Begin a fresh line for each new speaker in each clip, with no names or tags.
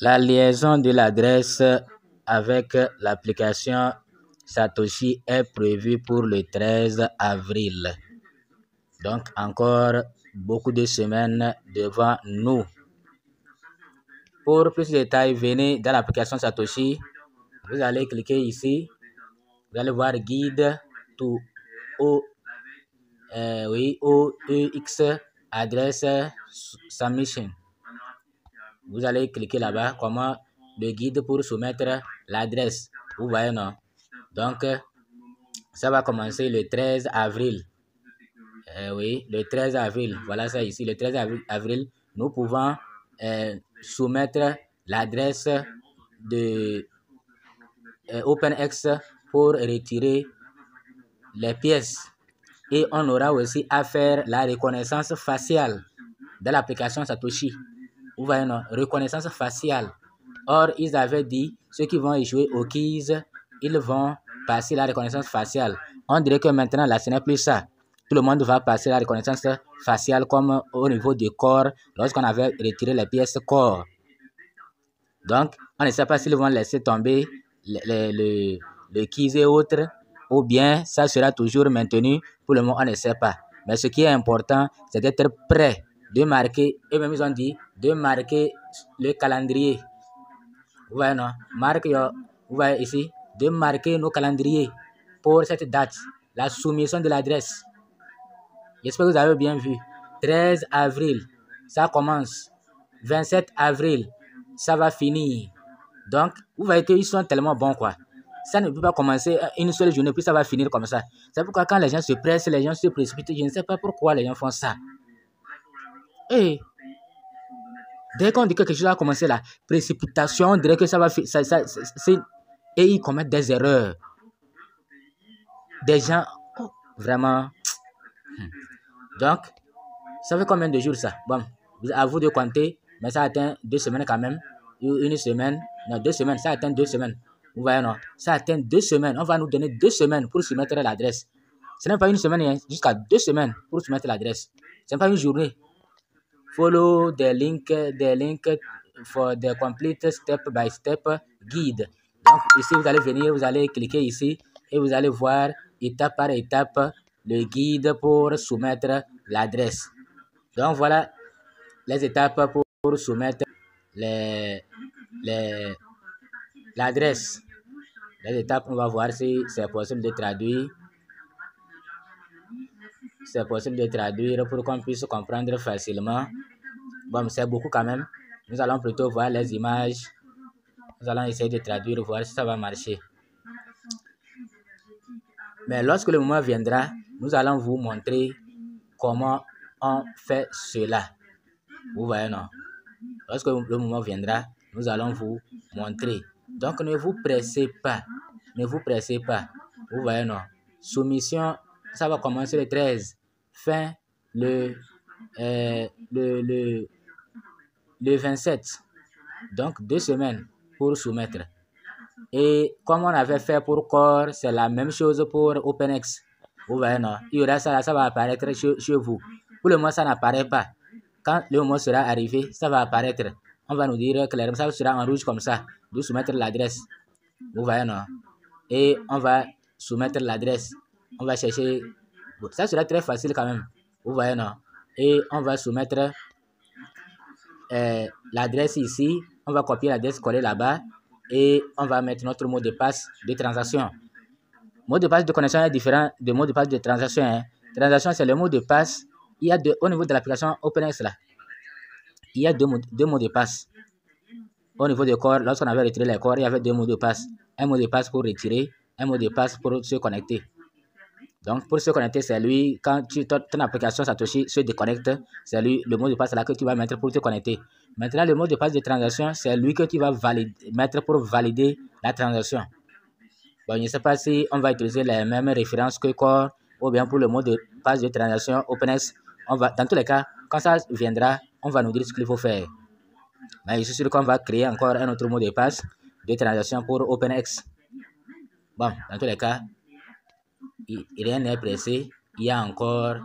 La liaison de l'adresse avec l'application Satoshi est prévue pour le 13 avril. Donc, encore beaucoup de semaines devant nous. Pour plus de détails, venez dans l'application Satoshi. Vous allez cliquer ici. Vous allez voir guide to OEX adresse submission. Vous allez cliquer là-bas, comment le guide pour soumettre l'adresse. Vous voyez, non? Donc, ça va commencer le 13 avril. Oui, le 13 avril. Voilà ça ici. Le 13 avril, nous pouvons soumettre l'adresse de OpenX pour retirer les pièces. Et on aura aussi à faire la reconnaissance faciale de l'application Satoshi. Vous voyez, non? Reconnaissance faciale. Or, ils avaient dit, ceux qui vont échouer au quiz, ils vont passer la reconnaissance faciale. On dirait que maintenant, là, ce n'est plus ça. Tout le monde va passer la reconnaissance faciale comme au niveau du corps, lorsqu'on avait retiré les pièces corps. Donc, on ne sait pas s'ils vont laisser tomber le quiz et autres, ou bien ça sera toujours maintenu. Pour le moment, on ne sait pas. Mais ce qui est important, c'est d'être prêt, de marquer, et même ils ont dit, de marquer le calendrier. Vous voyez, non? Vous voyez ici, de marquer nos calendriers pour cette date, la soumission de l'adresse. J'espère que vous avez bien vu. 13 avril, ça commence. 27 avril, ça va finir. Donc, vous voyez qu'ils sont tellement bons, quoi. Ça ne peut pas commencer une seule journée, puis ça va finir comme ça. C'est pourquoi quand les gens se pressent, les gens se précipitent. Je ne sais pas pourquoi les gens font ça. Et dès qu'on dit que quelque chose va commencer, la précipitation, on dirait que ça va... et ils commettent des erreurs. Des gens... vraiment... Donc, ça fait combien de jours ça? Bon, à vous de compter, mais ça atteint 2 semaines quand même. Une semaine, non, 2 semaines, ça atteint 2 semaines. Vous voyez, non? Ça atteint 2 semaines. On va nous donner 2 semaines pour soumettre l'adresse. Ce n'est pas une semaine, hein, jusqu'à 2 semaines pour soumettre l'adresse. Ce n'est pas une journée. Follow the link for the complete step-by-step guide. Donc, ici, vous allez venir, vous allez cliquer ici et vous allez voir étape par étape le guide pour soumettre l'adresse. Donc, voilà les étapes pour soumettre l'adresse. Les étapes, on va voir si c'est possible de traduire. C'est possible de traduire pour qu'on puisse comprendre facilement. Bon, c'est beaucoup quand même. Nous allons plutôt voir les images. Nous allons essayer de traduire, voir si ça va marcher. Mais lorsque le moment viendra, nous allons vous montrer comment on fait cela. Vous voyez, non? Lorsque le moment viendra, nous allons vous montrer. Donc, ne vous pressez pas. Ne vous pressez pas. Vous voyez, non? Soumission, ça va commencer le 13. Fin le 27. Donc, 2 semaines pour soumettre. Et comme on avait fait pour Core, c'est la même chose pour OpenX. Vous voyez, non? Il y aura ça, ça va apparaître chez vous. Pour le moment, ça n'apparaît pas. Quand le moment sera arrivé, ça va apparaître. On va nous dire clairement, ça sera en rouge comme ça, de soumettre l'adresse. Vous voyez, non? Et on va soumettre l'adresse. On va chercher. Ça sera très facile quand même. Vous voyez, non? Et on va soumettre l'adresse ici. On va copier l'adresse, coller là-bas. Et on va mettre notre mot de passe de transaction. Mot de passe de connexion est différent de mot de passe de transaction. Hein. Transaction, c'est le mot de passe. Il y a au niveau de l'application OpenX là. Il y a deux mots de passe. Au niveau des corps, lorsqu'on avait retiré les corps, il y avait 2 mots de passe. Un mot de passe pour retirer, un mot de passe pour se connecter. Donc, pour se connecter, c'est lui, quand ton application Satoshi se déconnecte, c'est lui le mot de passe là que tu vas mettre pour te connecter. Maintenant, le mot de passe de transaction, c'est lui que tu vas mettre pour valider la transaction. Bon, je ne sais pas si on va utiliser les mêmes références que Core ou bien pour le mot de passe de transaction OpenX. Dans tous les cas, quand ça viendra, on va nous dire ce qu'il faut faire. Mais je suis sûr qu'on va créer encore un autre mot de passe de transaction pour OpenX. Bon, dans tous les cas, rien n'est pressé. Il y a encore.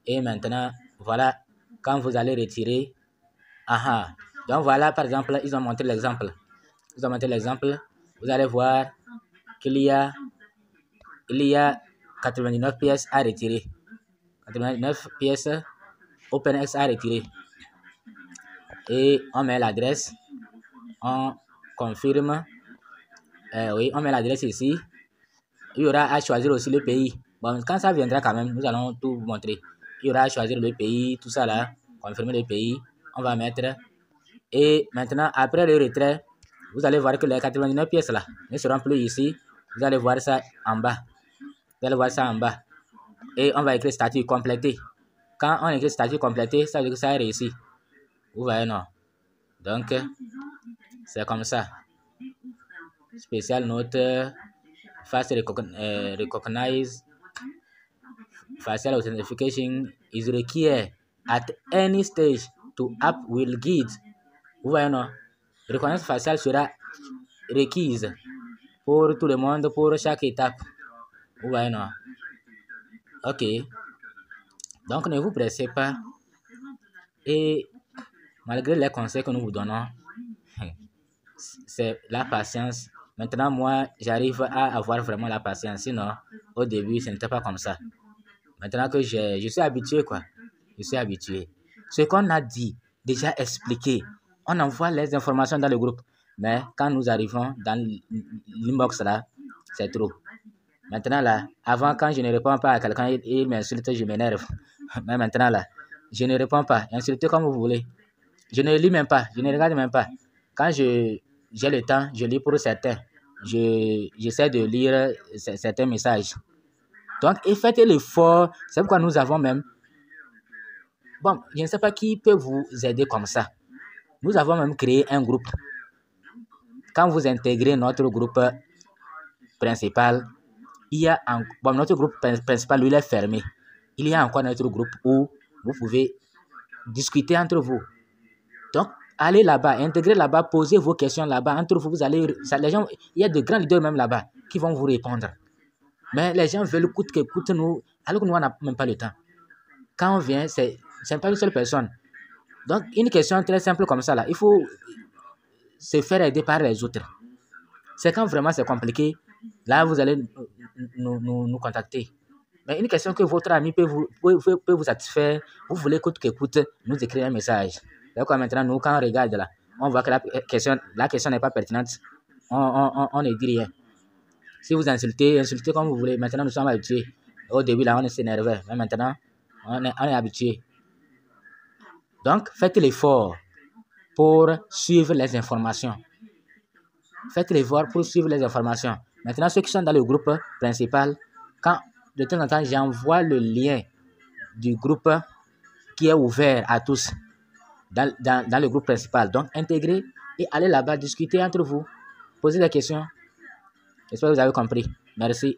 Et maintenant, voilà, quand vous allez retirer, Donc voilà, par exemple, ils ont montré l'exemple. Vous allez voir qu'il y a 99 pièces à retirer. 89 pièces OpenX à retirer. Et on met l'adresse, on confirme. Oui, on met l'adresse ici. Il y aura à choisir aussi le pays. Bon, quand ça viendra quand même, nous allons tout vous montrer. Il y aura à choisir le pays, tout ça là, confirmer le pays. On va mettre. Et maintenant, après le retrait, vous allez voir que les 89 pièces là ne seront plus ici. Vous allez voir ça en bas. Et on va écrire statut complété. Quand on écrit statut complété, ça veut dire que ça a réussi. Vous voyez, non? Donc, c'est comme ça. Special note, fast recognize, facial authentication is required at any stage to app will guide. Vous voyez, non? Reconnaissance faciale sera requise pour tout le monde, pour chaque étape. Vous voyez, non? Ok. Donc, ne vous pressez pas. Et malgré les conseils que nous vous donnons, c'est la patience. Maintenant, moi, j'arrive à avoir vraiment la patience. Sinon, au début, ce n'était pas comme ça. Maintenant que je suis habitué, quoi. Je suis habitué. Ce qu'on a dit, déjà expliqué, on envoie les informations dans le groupe. Mais quand nous arrivons dans l'inbox là, c'est trop. Maintenant là, avant quand je ne réponds pas à quelqu'un, il m'insulte, je m'énerve. Mais maintenant là, je ne réponds pas. Insultez comme vous voulez. Je ne lis même pas, je ne regarde même pas. Quand j'ai le temps, je lis pour certains. J'essaie de lire certains messages. Donc, faites l'effort. C'est pourquoi nous avons même... Bon, je ne sais pas qui peut vous aider comme ça. Nous avons même créé un groupe. Quand vous intégrez notre groupe principal, il y a notre groupe principal, lui, il est fermé. Il y a encore notre groupe où vous pouvez discuter entre vous. Donc, allez là-bas, intégrez là-bas, posez vos questions là-bas. Entre vous, vous allez... les gens, il y a de grands leaders même là-bas qui vont vous répondre. Mais les gens veulent coûte que coûte nous, alors que nous, on n'a même pas le temps. Quand on vient, c'est pas une seule personne. Donc, une question très simple comme ça, là, il faut se faire aider par les autres. C'est quand vraiment c'est compliqué, là, vous allez nous contacter. Mais une question que votre ami peut vous satisfaire, vous voulez coûte que coûte, nous écrire un message. Donc, maintenant, nous, quand on regarde là, on voit que la question n'est pas pertinente. On ne dit rien. Si vous insultez comme vous voulez. Maintenant, nous sommes habitués. Au début, là, on s'énervait. Mais maintenant, on est habitué. Donc, faites l'effort pour suivre les informations. Maintenant, ceux qui sont dans le groupe principal, quand de temps en temps, j'envoie le lien du groupe qui est ouvert à tous dans le groupe principal. Donc, intégrez et allez là-bas discuter entre vous. Posez des questions. J'espère que vous avez compris. Merci.